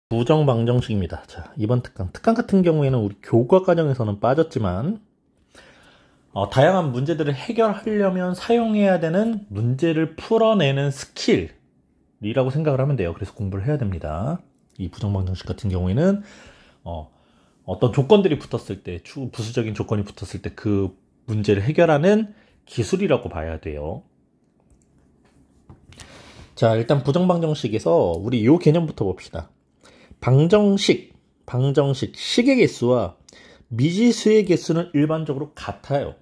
부정방정식입니다. 자, 이번 특강 같은 경우에는 우리 교과 과정에서는 빠졌지만 다양한 문제들을 해결하려면 사용해야 되는 문제를 풀어내는 스킬이라고 생각을 하면 돼요. 그래서 공부를 해야 됩니다. 이 부정방정식 같은 경우에는 어떤 조건들이 붙었을 때, 부수적인 조건이 붙었을 때 그 문제를 해결하는 기술이라고 봐야 돼요. 자, 일단 부정방정식에서 우리 요 개념부터 봅시다. 방정식, 식의 개수와 미지수의 개수는 일반적으로 같아요.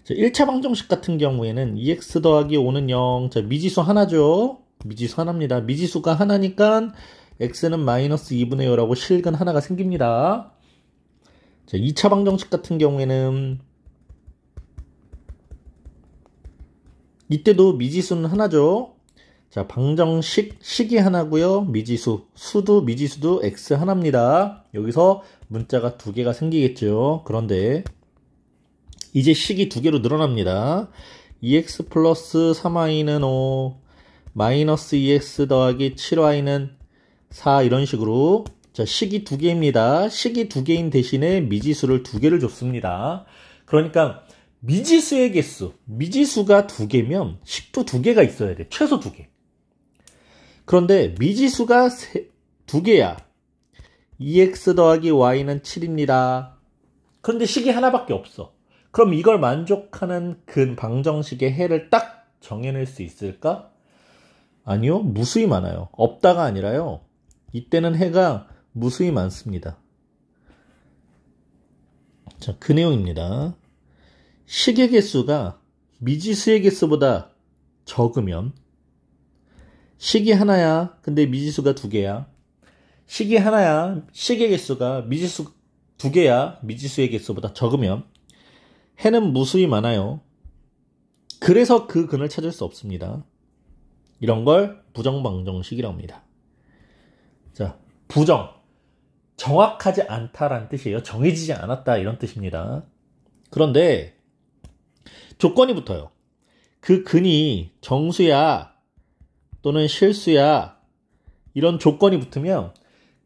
자, 1차 방정식 같은 경우에는 2x 더하기 5는 0. 자, 미지수 하나죠. 미지수 하나입니다. 미지수가 하나니까 x는 마이너스 2분의 5라고 실근 하나가 생깁니다. 자, 2차 방정식 같은 경우에는 이때도 미지수는 하나죠. 자, 방정식, 식이 하나고요. 미지수도 x 하나입니다. 여기서 문자가 두 개가 생기겠죠. 그런데 이제 식이 두 개로 늘어납니다. 2x 플러스 3y는 5, 마이너스 2x 더하기 7y는 4 이런 식으로. 자, 식이 두 개입니다. 식이 두 개인 대신에 미지수를 두 개를 줬습니다. 그러니까 미지수의 개수, 미지수가 두 개면 식도 두 개가 있어야 돼. 최소 두 개. 그런데 미지수가 두 개야. 2x 더하기 y는 7입니다. 그런데 식이 하나밖에 없어. 그럼 이걸 만족하는 방정식의 해를 딱 정해낼 수 있을까? 아니요. 무수히 많아요. 없다가 아니라요. 이때는 해가 무수히 많습니다. 자, 그 내용입니다. 식의 개수가 미지수의 개수보다 적으면 식이 하나야. 근데 미지수가 두 개야. 식이 하나야. 식의 개수가 미지수 두 개야. 미지수의 개수보다 적으면 해는 무수히 많아요. 그래서 그 근을 찾을 수 없습니다. 이런 걸 부정방정식이라고 합니다. 자, 부정. 정확하지 않다라는 뜻이에요. 정해지지 않았다 이런 뜻입니다. 그런데 조건이 붙어요. 그 근이 정수야 또는 실수야 이런 조건이 붙으면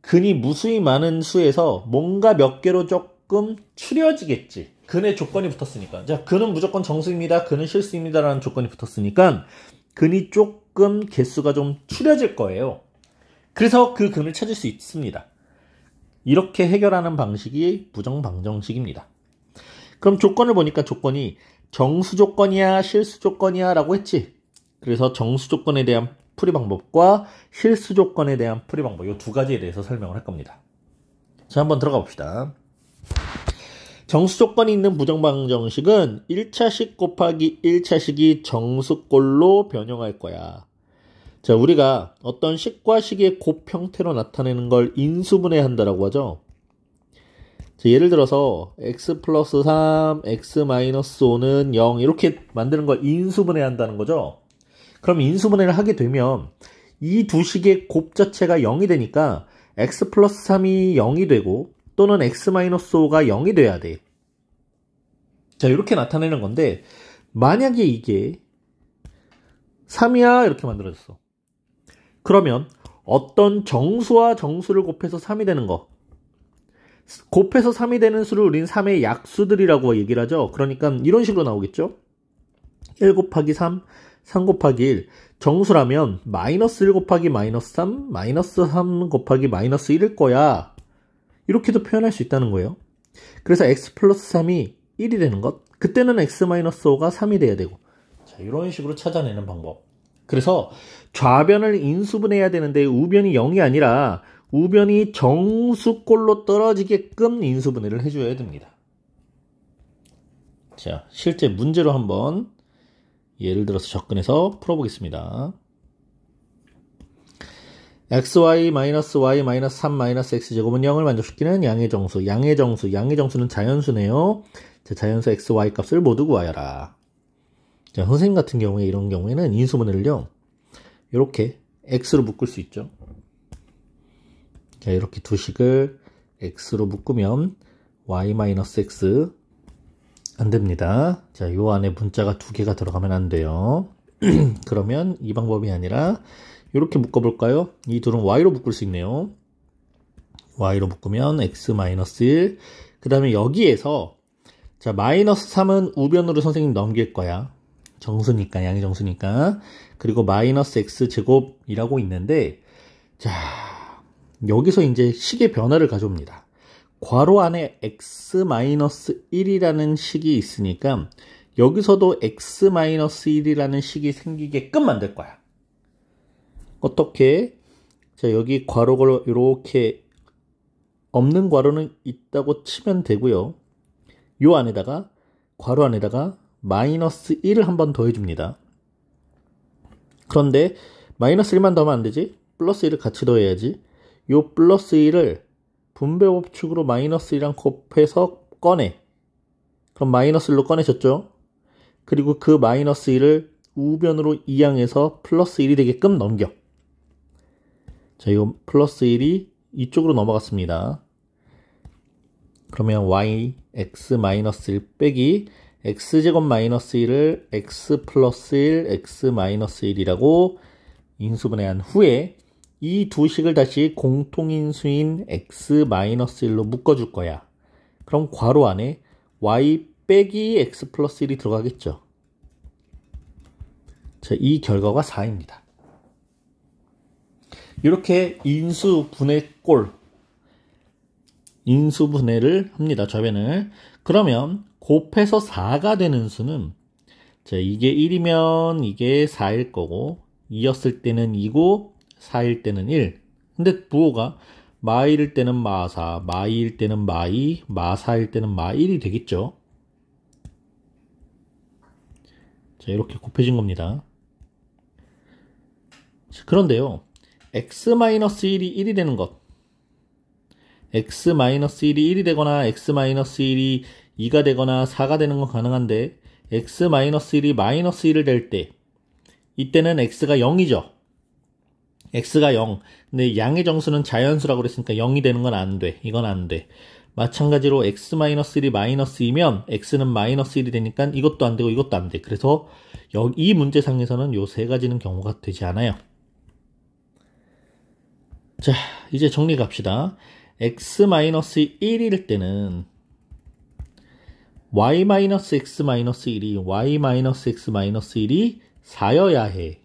근이 무수히 많은 수에서 뭔가 몇 개로 조금 추려지겠지. 근의 조건이 붙었으니까. 자, 근은 무조건 정수입니다. 근은 실수입니다. 라는 조건이 붙었으니까 근이 조금 개수가 좀 추려질 거예요. 그래서 그 근을 찾을 수 있습니다. 이렇게 해결하는 방식이 부정방정식입니다. 그럼 조건을 보니까 조건이 정수 조건이야 실수 조건이야 라고 했지. 그래서 정수 조건에 대한 풀이 방법과 실수 조건에 대한 풀이 방법 이 두 가지에 대해서 설명을 할 겁니다. 자, 한번 들어가 봅시다. 정수 조건이 있는 부정방정식은 1차식 곱하기 1차식이 정수꼴로 변형할 거야. 자, 우리가 어떤 식과 식의 곱 형태로 나타내는 걸 인수분해한다라고 하죠. 자, 예를 들어서 x 플러스 3, x 마이너스 5는 0 이렇게 만드는 걸 인수분해한다는 거죠. 그럼 인수분해를 하게 되면 이 두 식의 곱 자체가 0이 되니까 x 플러스 3이 0이 되고 또는 x 마이너스 5가 0이 돼야 돼. 자, 이렇게 나타내는 건데 만약에 이게 3이야 이렇게 만들어졌어. 그러면 어떤 정수와 정수를 곱해서 3이 되는 거, 곱해서 3이 되는 수를 우린 3의 약수들이라고 얘기를 하죠. 그러니까 이런 식으로 나오겠죠. 1 곱하기 3, 3 곱하기 1. 정수라면 마이너스 1 곱하기 마이너스 3, 마이너스 3 곱하기 마이너스 1일 거야. 이렇게도 표현할 수 있다는 거예요. 그래서 x 플러스 3이 1이 되는 것. 그때는 x 마이너스 5가 3이 돼야 되고. 자, 이런 식으로 찾아내는 방법. 그래서 좌변을 인수분해해야 되는데 우변이 0이 아니라 우변이 정수꼴로 떨어지게끔 인수분해를 해줘야 됩니다. 자, 실제 문제로 한번 예를 들어서 접근해서 풀어보겠습니다. xy 마이너스 y 마이너스 3 마이너스 x제곱은 0을 만족시키는 양의 정수. 양의 정수는 자연수네요. 자, 자연수 xy 값을 모두 구하여라. 자, 선생님 같은 경우에 이런 경우에는 인수분해를요 이렇게 x로 묶을 수 있죠. 자, 이렇게 두 식을 x로 묶으면 y-x 안 됩니다. 자, 요 안에 문자가 두 개가 들어가면 안 돼요. 그러면 이 방법이 아니라 이렇게 묶어볼까요? 이 둘은 y로 묶을 수 있네요. y로 묶으면 x-1. 그 다음에 여기에서 자 마이너스 3은 우변으로 선생님 넘길 거야. 정수니까, 양이 정수니까. 그리고 마이너스 x제곱이라고 있는데, 자 여기서 이제 식의 변화를 가져옵니다. 괄호 안에 x-1이라는 식이 있으니까 여기서도 x-1이라는 식이 생기게끔 만들 거야. 어떻게? 자 여기 괄호가 이렇게 없는 괄호는 있다고 치면 되고요. 요 안에다가 괄호 안에다가 마이너스 1을 한 번 더해줍니다. 그런데 마이너스 1만 더하면 안 되지? 플러스 1을 같이 더해야지. 요 플러스 1을 분배법칙으로 마이너스 1이랑 곱해서 꺼내. 그럼 마이너스 1로 꺼내졌죠? 그리고 그 마이너스 1을 우변으로 이항해서 플러스 1이 되게끔 넘겨. 자, 요 플러스 1이 이쪽으로 넘어갔습니다. 그러면 y x-1 빼기 x제곱 마이너스 1을 x 플러스 1, x 마이너스 1이라고 인수분해한 후에 이 두 식을 다시 공통인수인 x 마이너스 1로 묶어줄 거야. 그럼 괄호 안에 y 빼기 x 플러스 1이 들어가겠죠. 자, 이 결과가 4입니다. 이렇게 인수분해를 합니다. 좌변을. 그러면 곱해서 4가 되는 수는 자 이게 1이면 이게 4일 거고 2였을 때는 2고 4일 때는 1. 근데 부호가 마1일 때는 마4, 마2일 때는 마2, 마4일 때는 마1이 되겠죠. 자 이렇게 곱해진 겁니다. 자, 그런데요. x-1이 1이 되는 것, x-1이 1이 되거나 x-1이 2가 되거나 4가 되는 건 가능한데 x-1이 마이너스 1을 될 때 이때는 x가 0이죠. x가 0. 근데 양의 정수는 자연수라고 그랬으니까 0이 되는 건 안 돼. 이건 안 돼. 마찬가지로 x-1이 마이너스 2면 x는 마이너스 1이 되니까 이것도 안 되고 이것도 안 돼. 그래서 이 문제상에서는 요 세 가지는 경우가 되지 않아요. 자, 이제 정리 갑시다. x-1일 때는 y-x-1이 y-x-1이 4여야 해.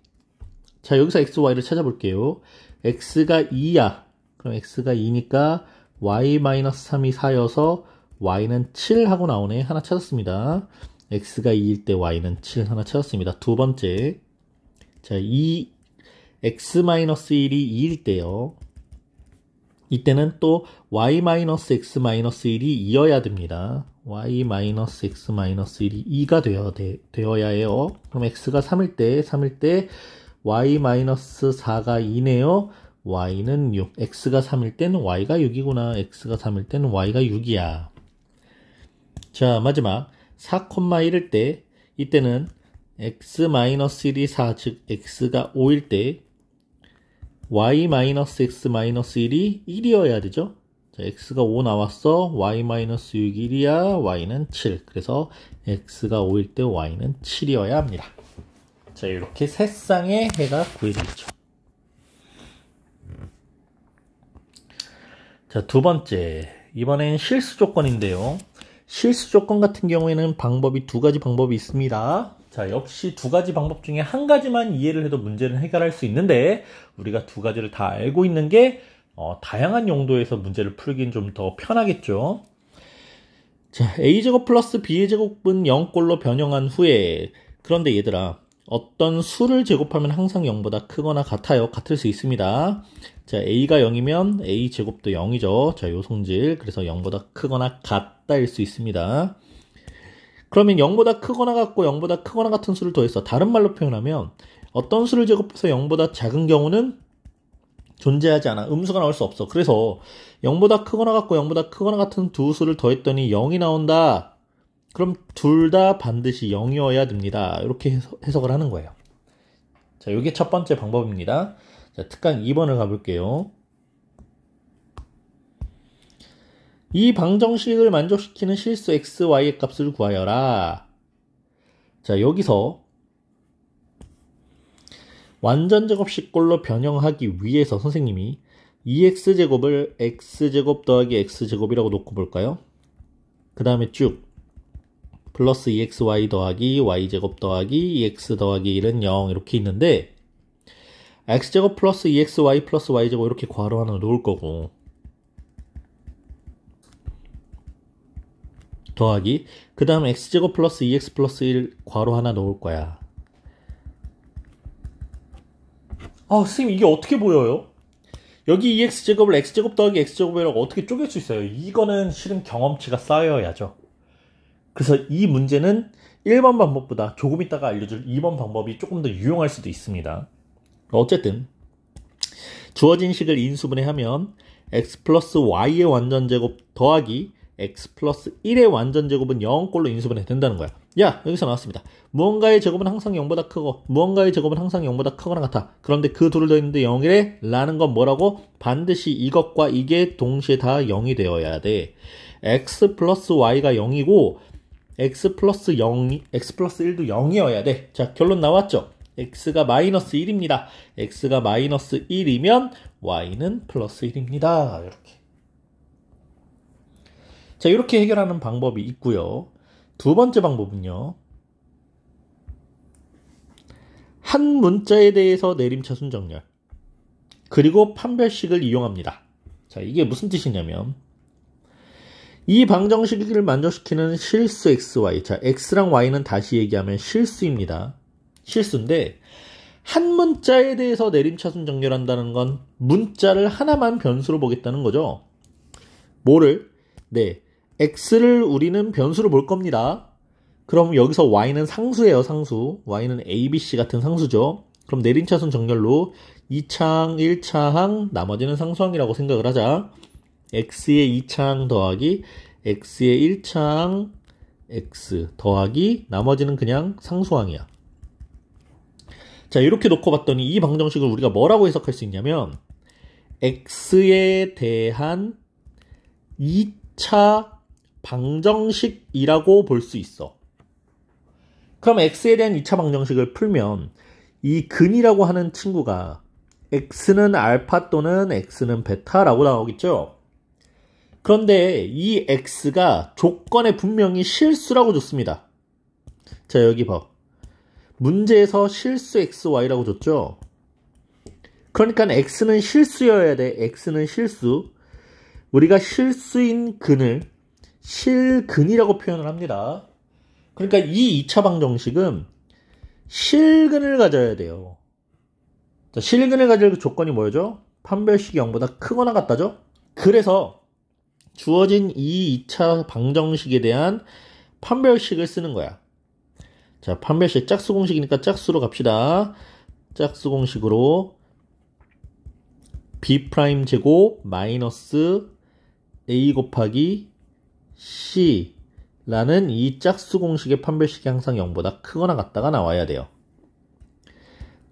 자, 여기서 x, y를 찾아볼게요. x가 2야. 그럼 x가 2니까 y-3이 4여서 y는 7 하고 나오네. 하나 찾았습니다. x가 2일 때 y는 7 하나 찾았습니다. 두 번째. 자, 이 x-1이 2일 때요. 이때는 또 y-x-1이 2여야 됩니다. y-x-1이 2가 되어야 해요. 그럼 x가 3일 때 y-4가 2네요. y는 6. x가 3일 때는 y가 6이구나. x가 3일 때는 y가 6이야. 자, 마지막 4,1일 때 이때는 x-1이 4, 즉 x가 5일 때 y-x-1이 1이어야 되죠. 자, x가 5 나왔어. y-6이 1이야. y는 7. 그래서 x가 5일 때 y는 7이어야 합니다. 자, 이렇게 세 쌍의 해가 구해지겠죠. 자, 두 번째. 이번엔 실수 조건인데요. 실수 조건 같은 경우에는 두 가지 방법이 있습니다. 자, 역시 두 가지 방법 중에 한 가지만 이해를 해도 문제를 해결할 수 있는데 우리가 두 가지를 다 알고 있는 게 다양한 용도에서 문제를 풀긴 좀 더 편하겠죠. 자, a제곱 플러스 b의 제곱은 0꼴로 변형한 후에 그런데 얘들아 어떤 수를 제곱하면 항상 0보다 크거나 같아요. 같을 수 있습니다. 자, a가 0이면 a제곱도 0이죠. 자, 요 성질. 그래서 0보다 크거나 같다일 수 있습니다. 그러면 0보다 크거나 같고 0보다 크거나 같은 수를 더해서 다른 말로 표현하면 어떤 수를 제곱해서 0보다 작은 경우는 존재하지 않아. 음수가 나올 수 없어. 그래서 0보다 크거나 같고 0보다 크거나 같은 두 수를 더했더니 0이 나온다. 그럼 둘 다 반드시 0이어야 됩니다. 이렇게 해석을 하는 거예요. 자, 이게 첫 번째 방법입니다. 자, 특강 2번을 가볼게요. 이 방정식을 만족시키는 실수 x, y의 값을 구하여라. 자, 여기서 완전 제곱식꼴로 변형하기 위해서 선생님이 2x제곱을 x제곱 더하기 x제곱이라고 놓고 볼까요? 그 다음에 쭉 플러스 2xy 더하기 y제곱 더하기 2x 더하기 1은 0 이렇게 있는데 x제곱 플러스 2xy 플러스 y제곱 이렇게 괄호 하나 놓을 거고 더하기 그 다음 x제곱 플러스 2x 플러스 1 괄호 하나 놓을 거야. 선생님 이게 어떻게 보여요? 여기 2x제곱을 x제곱 더하기 x제곱이라고 어떻게 쪼갤 수 있어요? 이거는 실은 경험치가 쌓여야죠. 그래서 이 문제는 1번 방법보다 조금 있다가 알려줄 2번 방법이 조금 더 유용할 수도 있습니다. 어쨌든 주어진 식을 인수분해하면 x 플러스 y의 완전제곱 더하기 x 플러스 1의 완전제곱은 0꼴로 인수분해 된다는 거야. 야, 여기서 나왔습니다. 무언가의 제곱은 항상 0보다 크고 무언가의 제곱은 항상 0보다 크거나 같아. 그런데 그 둘을 더했는데 0이래? 라는 건 뭐라고? 반드시 이것과 이게 동시에 다 0이 되어야 돼. x 플러스 y가 0이고 x 플러스 1도 0이어야 돼. 자, 결론 나왔죠? x가 마이너스 1입니다. x가 마이너스 1이면 y는 플러스 1입니다. 이렇게. 자, 이렇게 해결하는 방법이 있고요. 두 번째 방법은요. 한 문자에 대해서 내림차순 정렬 그리고 판별식을 이용합니다. 자, 이게 무슨 뜻이냐면 이 방정식을 만족시키는 실수 xy. 자, x랑 y는 다시 얘기하면 실수입니다. 실수인데 한 문자에 대해서 내림차순 정렬한다는 건 문자를 하나만 변수로 보겠다는 거죠. 뭐를? 네, x를 우리는 변수로 볼 겁니다. 그럼 여기서 y는 상수예요, 상수. y는 a, b, c 같은 상수죠. 그럼 내림차순 정렬로 2차항, 1차항, 나머지는 상수항이라고 생각을 하자. x의 2차항 더하기 x의 1차항 x 더하기 나머지는 그냥 상수항이야. 자, 이렇게 놓고 봤더니 이 방정식을 우리가 뭐라고 해석할 수 있냐면 x에 대한 2차 방정식이라고 볼 수 있어. 그럼 x에 대한 2차 방정식을 풀면 이 근이라고 하는 친구가 x는 알파 또는 x는 베타라고 나오겠죠. 그런데 이 x가 조건에 분명히 실수라고 줬습니다. 자, 여기 봐. 문제에서 실수 xy라고 줬죠. 그러니까 x는 실수여야 돼. x는 실수. 우리가 실수인 근을 실근이라고 표현을 합니다. 그러니까 이 2차 방정식은 실근을 가져야 돼요. 자, 실근을 가질 그 조건이 뭐죠? 판별식이 0보다 크거나 같다죠? 그래서 주어진 이 2차 방정식에 대한 판별식을 쓰는 거야. 자, 판별식 짝수 공식이니까 짝수로 갑시다. 짝수 공식으로 b' 제곱 마이너스 a 곱하기 c라는 이 짝수 공식의 판별식이 항상 0보다 크거나 같다가 나와야 돼요.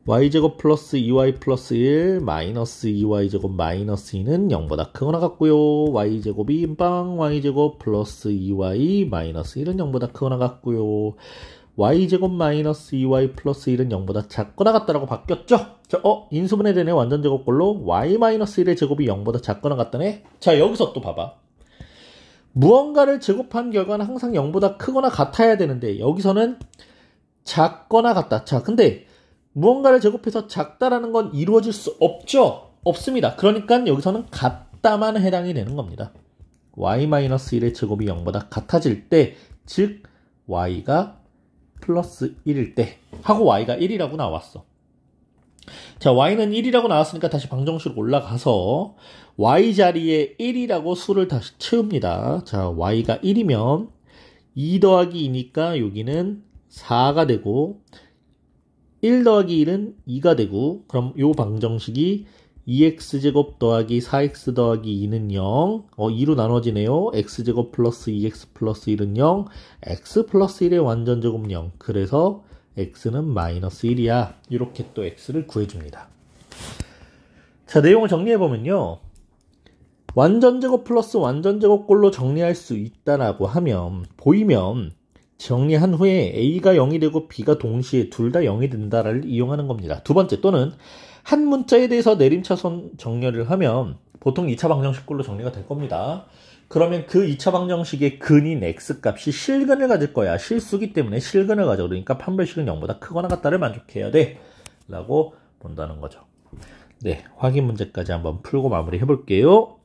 y제곱 플러스 2y 플러스 1 마이너스 2y제곱 마이너스 2는 0보다 크거나 같고요. y제곱이 빵 y제곱 플러스 2y 마이너스 1은 0보다 크거나 같고요. y제곱 마이너스 2y 플러스 1은 0보다 작거나 같다라고 바뀌었죠? 자, 인수분해 되네. 완전제곱꼴로 y 마이너스 1의 제곱이 0보다 작거나 같다네. 자, 여기서 또 봐봐. 무언가를 제곱한 결과는 항상 0보다 크거나 같아야 되는데 여기서는 작거나 같다. 자, 근데 무언가를 제곱해서 작다라는 건 이루어질 수 없죠? 없습니다. 그러니까 여기서는 같다만 해당이 되는 겁니다. y-1의 제곱이 0보다 같아질 때, 즉 y가 플러스 1일 때 하고 y가 1이라고 나왔어. 자, y는 1이라고 나왔으니까 다시 방정식으로 올라가서 y 자리에 1이라고 수를 다시 채웁니다. 자, y가 1이면 2 더하기 2니까 여기는 4가 되고 1 더하기 1은 2가 되고, 그럼 요 방정식이 2x제곱 더하기 4x 더하기 2는 0, 2로 나눠지네요. x제곱 플러스 2x 플러스 1은 0, x 플러스 1의 완전제곱 0. 그래서 x는 마이너스 1이야. 이렇게 또 x를 구해줍니다. 자, 내용을 정리해보면요. 완전제곱 플러스 완전제곱꼴로 정리할 수 있다라고 하면, 보이면 정리한 후에 a가 0이 되고 b가 동시에 둘 다 0이 된다를 이용하는 겁니다. 두 번째, 또는 한 문자에 대해서 내림차순 정렬을 하면 보통 2차 방정식꼴로 정리가 될 겁니다. 그러면 그 2차 방정식의 근인 x값이 실근을 가질 거야. 실수기 때문에 실근을 가져. 그러니까 판별식은 0보다 크거나 같다를 만족해야 돼. 라고 본다는 거죠. 네, 확인 문제까지 한번 풀고 마무리 해볼게요.